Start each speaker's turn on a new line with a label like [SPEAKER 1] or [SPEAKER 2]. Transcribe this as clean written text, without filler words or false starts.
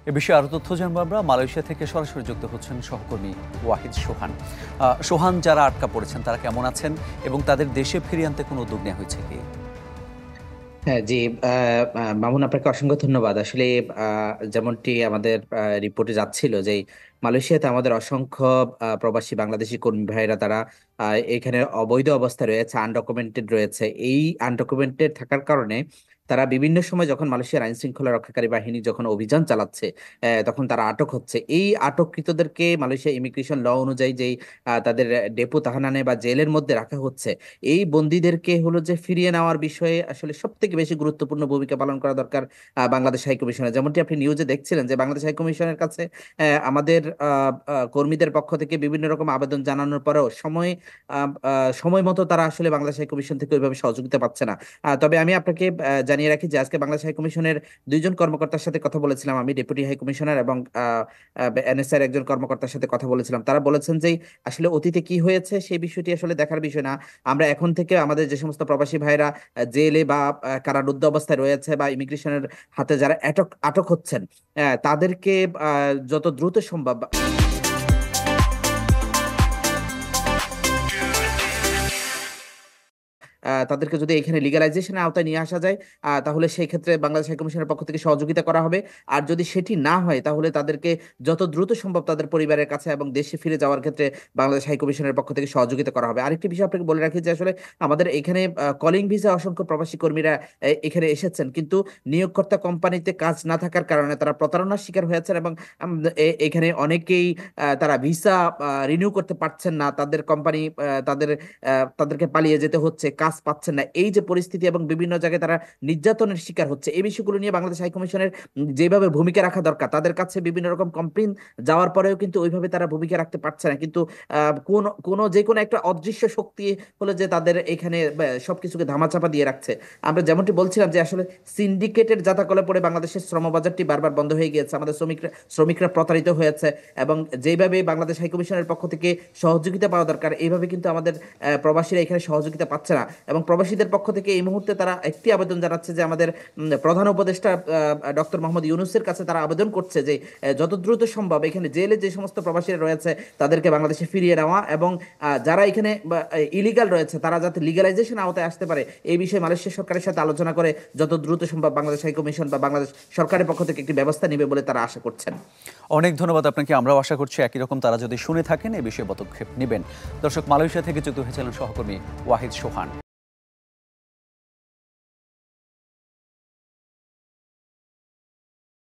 [SPEAKER 1] এ বিষয়ে আরও তথ্য জানবো আমরা। মালয়েশিয়া থেকে সরাসরি যুক্ত হচ্ছেন সহকর্মী ওয়াহিদ সোহান। সোহান, যারা আটকা পড়েছেন তারা কেমন আছেন এবং তাদের দেশে ফিরিয়ে আনতে কোনো উদ্যোগ নেওয়া হয়েছে কি?
[SPEAKER 2] হ্যাঁ, জি। মামুন, আপনাকে অসংখ্য ধন্যবাদ। আসলে যেমনটি আমাদের রিপোর্টে যাচ্ছিল যে মালয়েশিয়াতে আমাদের অসংখ্য প্রবাসী বাংলাদেশি কর্মী ভাইরা তারা এখানে অবৈধ অবস্থায় রয়েছে, আনডকুমেন্টেড রয়েছে। এই আনডকুমেন্টেড থাকার কারণে তারা বিভিন্ন সময় যখন মালয়েশিয়ার আইন শৃঙ্খলা রক্ষাকারী বাহিনী যখন অভিযান চালাচ্ছে, তখন তারা আটক হচ্ছে। এই আটককৃতদেরকে মালয়েশিয়া ইমিগ্রেশন ল অনুযায়ী যেই তাদের ডেপো তাহানানে বা জেলের মধ্যে রাখা হচ্ছে, এই বন্দীদেরকে হলো যে ফিরিয়ে নেওয়ার বিষয়ে আসলে সব থেকে বেশি গুরুত্বপূর্ণ ভূমিকা পালন করা দরকার বাংলাদেশ হাই কমিশনের। যেমনটি আপনি নিউজে দেখছিলেন যে বাংলাদেশ হাই কমিশনের কাছে আমাদের কর্মীদের পক্ষ থেকে বিভিন্ন রকম আবেদন জানানোর পরেও সময় মতো তারা আসলে বাংলাদেশ হাই কমিশন থেকে ওইভাবে সহযোগিতা পাচ্ছে না। তবে আমি আপনাকে জানিয়ে রাখি যে আজকে বাংলাদেশ হাই কমিশনের দুইজন কর্মকর্তার সাথে কথা বলেছিলাম, আমি ডেপুটি হাই কমিশনার এবং এনএসআর একজন কর্মকর্তার সাথে কথা বলেছিলাম। তারা বলেছেন যে আসলে অতীতে কি হয়েছে সেই বিষয়টি আসলে দেখার বিষয় না। আমরা এখন থেকে আমাদের যে সমস্ত প্রবাসী ভাইরা জেলে বা কারারুদ্ধ অবস্থায় রয়েছে বা ইমিগ্রেশনের হাতে যারা আটক আটক হচ্ছেন, তাদেরকে যত দ্রুত সম্ভব তাদেরকে যদি এখানে লিগালাইজেশনের আওতায় নিয়ে আসা যায়, তাহলে সেই ক্ষেত্রে বাংলাদেশ হাই কমিশনের পক্ষ থেকে সহযোগিতা করা হবে। আর যদি সেটি না হয় তাহলে তাদেরকে যত দ্রুত সম্ভব তাদের পরিবারের কাছে এবং দেশে ফিরে যাওয়ার ক্ষেত্রে বাংলাদেশ হাই কমিশনের পক্ষ থেকে সহযোগিতা করা হবে। আরেকটি বিষয় আপনাকে বলে রাখি যে আসলে আমাদের এখানে কলিং ভিসা অসংখ্য প্রবাসী কর্মীরা এখানে এসেছেন, কিন্তু নিয়োগকর্তা কোম্পানিতে কাজ না থাকার কারণে তারা প্রতারণার শিকার হয়েছেন এবং এখানে অনেকেই তারা ভিসা রিনিউ করতে পারছেন না। তাদের কোম্পানি তাদেরকে পালিয়ে যেতে হচ্ছে, কাজ পাচ্ছেন না। এই যে পরিস্থিতি এবং বিভিন্ন জায়গায় তারা নির্যাতনের শিকার হচ্ছে, এই বিষয়গুলো নিয়ে বাংলাদেশ হাই কমিশনের যেভাবে ভূমিকা রাখা দরকার, তাদের কাছে বিভিন্ন রকম কমপ্লেইন যাওয়ার পরেও কিন্তু ওইভাবে তারা ভূমিকা রাখতে পারছে না। কিন্তু যে কোনো একটা অদৃশ্য শক্তি হলো যে তাদের এখানে সবকিছুকে ধামাচাপা দিয়ে রাখছে। আমরা যেমনটি বলছিলাম যে আসলে সিন্ডিকেটের জাতাকলে পড়ে বাংলাদেশের শ্রম বাজারটি বারবার বন্ধ হয়ে গিয়েছে, আমাদের শ্রমিকরা প্রতারিত হয়েছে এবং যেভাবে বাংলাদেশ হাই কমিশনের পক্ষ থেকে সহযোগিতা পাওয়া দরকার, এইভাবে কিন্তু আমাদের প্রবাসীরা এখানে সহযোগিতা পাচ্ছে না। এবং প্রবাসীদের পক্ষ থেকে এই মুহূর্তে তারা একটি আবেদন জানাচ্ছে যে আমাদের প্রধান উপদেষ্টা ডক্টর মোহাম্মদ ইউনূসের কাছে তারা আবেদন করছে যে যত দ্রুত সম্ভব এখানে জেলে যে সমস্ত প্রবাসীরা রয়েছে তাদেরকে বাংলাদেশে ফিরিয়ে নেওয়া এবং যারা এখানে ইলিগাল রয়েছে তারা যাতে লিগালাইজেশন আওতায় আসতে পারে, এই বিষয়ে মালয়েশিয়া সরকারের সাথে আলোচনা করে যত দ্রুত সম্ভব বাংলাদেশ হাই কমিশন বা বাংলাদেশ সরকারের পক্ষ থেকে একটি ব্যবস্থা নেবে বলে তারা আশা করছেন।
[SPEAKER 1] অনেক ধন্যবাদ আপনাকে। আমরাও আশা করছি একই রকম তারা যদি শুনে থাকেন এই বিষয়ে পদক্ষেপ নেবেন। দর্শক, মালয়েশিয়া থেকে যুক্ত হয়েছিলেন সহকর্মী ওয়াহিদ সোহান।